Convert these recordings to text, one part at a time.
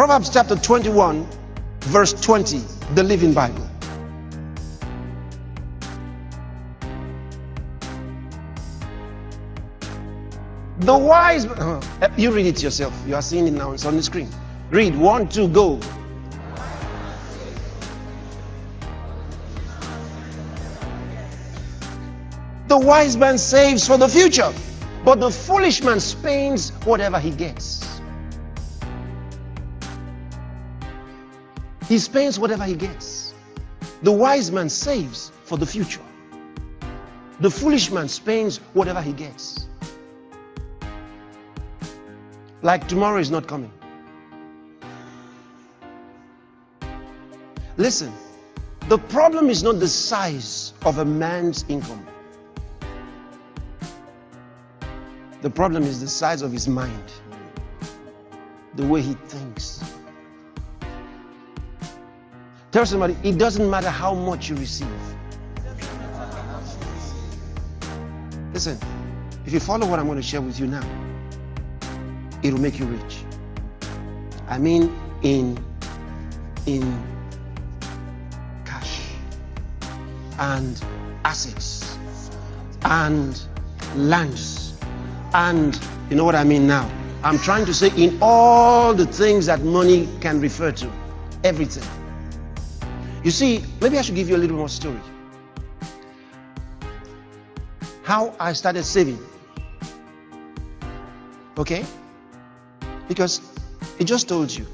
Proverbs chapter 21, verse 20, the Living Bible. The wise, you read it yourself. You are seeing it now. It's on the screen. Read. 1, 2, go. The wise man saves for the future, but the foolish man spends whatever he gets. He spends whatever he gets. The wise man saves for the future. The foolish man spends whatever he gets. Like tomorrow is not coming. Listen, the problem is not the size of a man's income. The problem is the size of his mind, the way he thinks. Tell somebody, it doesn't matter how much you receive. Listen, if you follow what I'm going to share with you now, it will make you rich. I mean in cash and assets and lands, and you know what I mean now. I'm trying to say in all the things that money can refer to, everything. You see, maybe I should give you a little more story. How I started saving. Okay? Because it just told you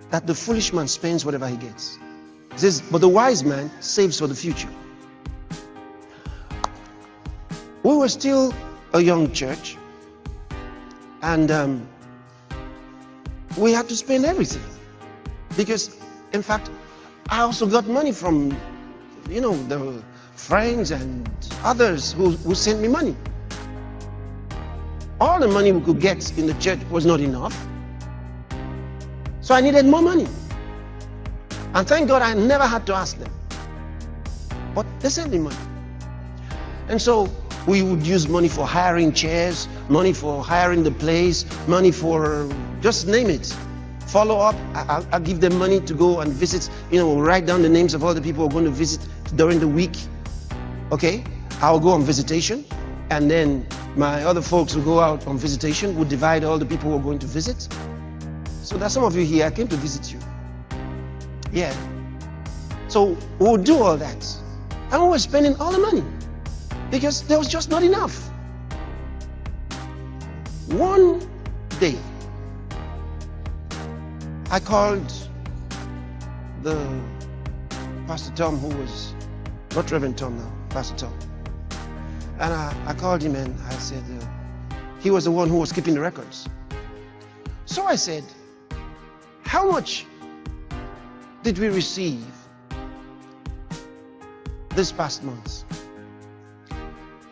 that the foolish man spends whatever he gets. It says, but the wise man saves for the future. We were still a young church, and we had to spend everything. Because, in fact, I also got money from, the friends and others who sent me money. All the money we could get in the church was not enough. So I needed more money. And thank God I never had to ask them. But they sent me money. And so we would use money for hiring chairs, money for hiring the place, money for, just name it. Follow up, I'll give them money to go and visit, write down the names of all the people who are going to visit during the week. Okay? I'll go on visitation, and then my other folks who go out on visitation would divide all the people who are going to visit. So there's some of you here, I came to visit you. Yeah. So we'll do all that. And we were spending all the money because there was just not enough. One day, I called the Pastor Tom, who was, not Reverend Tom now, Pastor Tom. And I called him and I said, he was the one who was keeping the records. So I said, how much did we receive this past month?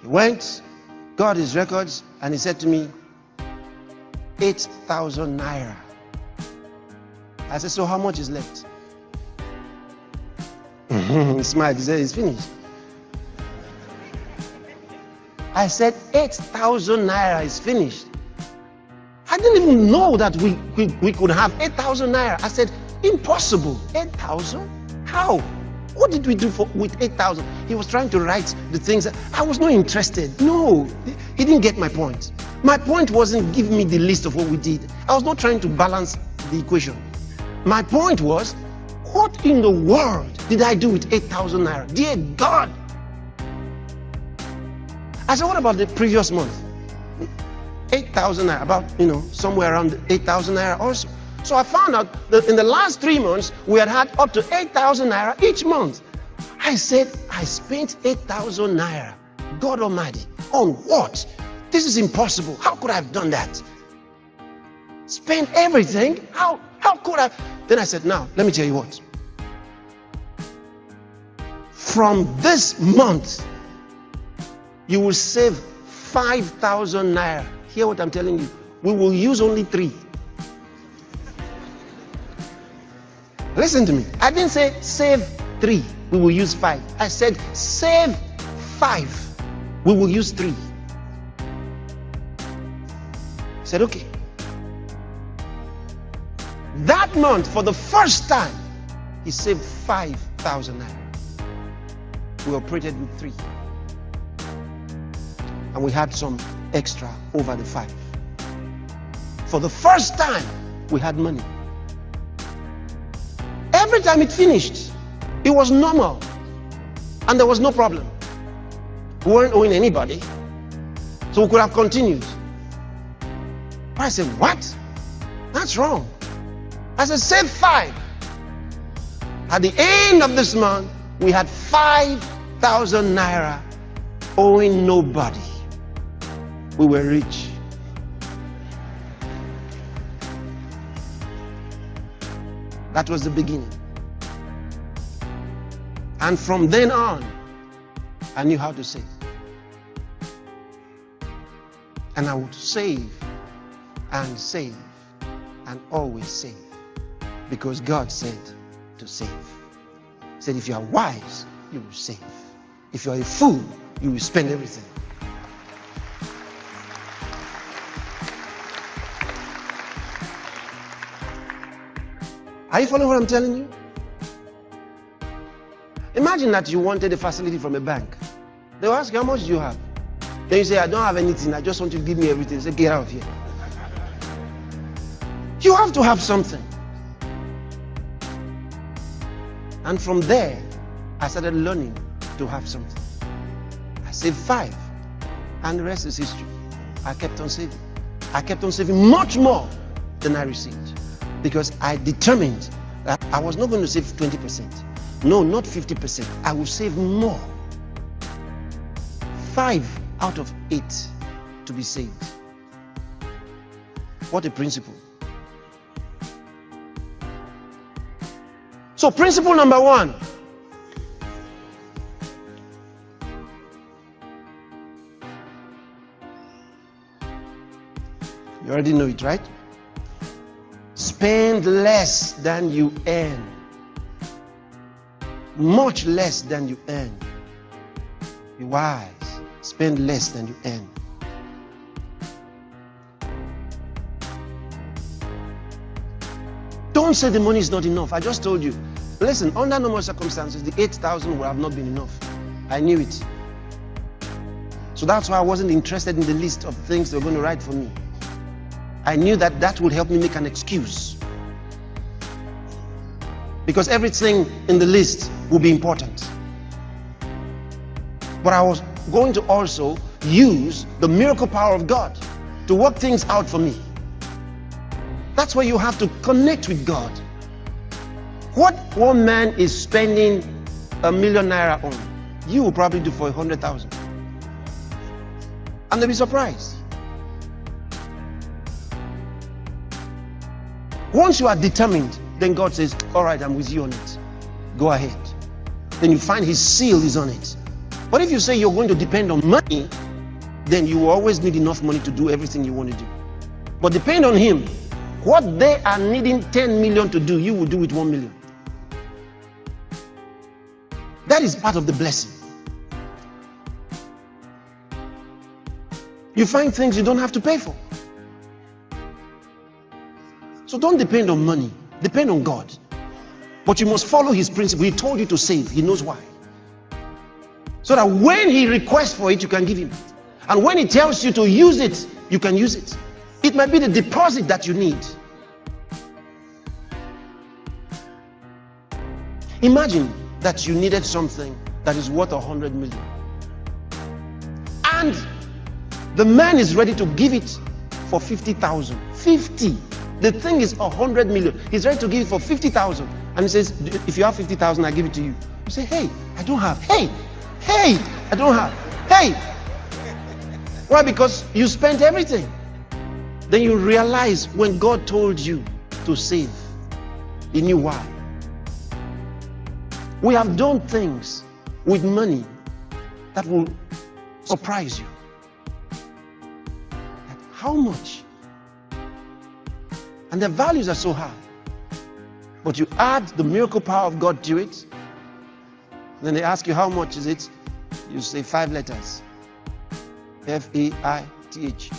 He went, got his records, and he said to me, 8,000 naira. I said, so how much is left? He smiled, he said, it's finished. I said, 8,000 naira is finished. I didn't even know that we could have 8,000 naira. I said, impossible. 8,000? How? What did we do with 8,000? He was trying to write the things that I was not interested. No, he didn't get my point. My point wasn't give me the list of what we did. I was not trying to balance the equation. My point was, what in the world did I do with 8,000 naira? Dear God! I said, what about the previous month? 8,000 naira, about, somewhere around 8,000 naira also. So I found out that in the last 3 months, we had up to 8,000 naira each month. I said, I spent 8,000 naira. God Almighty, on what? This is impossible. How could I have done that? Spend everything? How could I? Then I said, now, let me tell you what. From this month, you will save 5,000 naira. Hear what I'm telling you. We will use only 3. Listen to me. I didn't say save 3. We will use 5. I said save 5. We will use 3. I said, okay. That month, for the first time, he saved 5,000 naira. We operated with 3. And we had some extra over the 5. For the first time, we had money. Every time it finished, it was normal. And there was no problem. We weren't owing anybody. So we could have continued. But I said, what? That's wrong. I said, save 5. At the end of this month, we had 5,000 naira owing nobody. We were rich. That was the beginning. And from then on, I knew how to save. And I would save and save and always save. Because God said to save. He said, if you are wise, you will save. If you are a fool, you will spend everything. Are you following what I'm telling you? Imagine that you wanted a facility from a bank. They'll ask you, how much do you have? Then you say, I don't have anything. I just want you to give me everything. Say, get out of here. You have to have something. And from there, I started learning to have something. I saved 5. And the rest is history. I kept on saving. I kept on saving much more than I received. Because I determined that I was not going to save 20%. No, not 50%. I will save more. 5 out of 8 to be saved. What a principle. So principle number 1. You already know it, right? Spend less than you earn. Much less than you earn. Be wise. Spend less than you earn. Don't say the money is not enough. I just told you. Listen, under normal circumstances, the 8,000 would have not been enough. I knew it. So that's why I wasn't interested in the list of things they were going to write for me. I knew that that would help me make an excuse. Because everything in the list will be important. But I was going to also use the miracle power of God to work things out for me. That's why you have to connect with God. What one man is spending ₦1 million on, you will probably do for 100,000. And they'll be surprised. Once you are determined, then God says, all right, I'm with you on it. Go ahead. Then you find his seal is on it. But if you say you're going to depend on money, then you will always need enough money to do everything you want to do. But depend on him. What they are needing 10 million to do, you will do with 1 million. That is part of the blessing. You find things you don't have to pay for. So don't depend on money. Depend on God. But you must follow his principle. He told you to save. He knows why. So that when he requests for it, you can give him. And when he tells you to use it, you can use it. It might be the deposit that you need. Imagine that you needed something that is worth 100 million. And the man is ready to give it for 50,000. 50. The thing is 100 million. He's ready to give it for 50,000. And he says, if you have 50,000, I give it to you. You say, hey, I don't have. Hey, I don't have. Hey. Why? Because you spent everything. Then you realize when God told you to save, he knew why. We have done things with money that will surprise you. How much? And their values are so high. But you add the miracle power of God to it. Then they ask you, how much is it? You say 5 letters. F-A-I-T-H.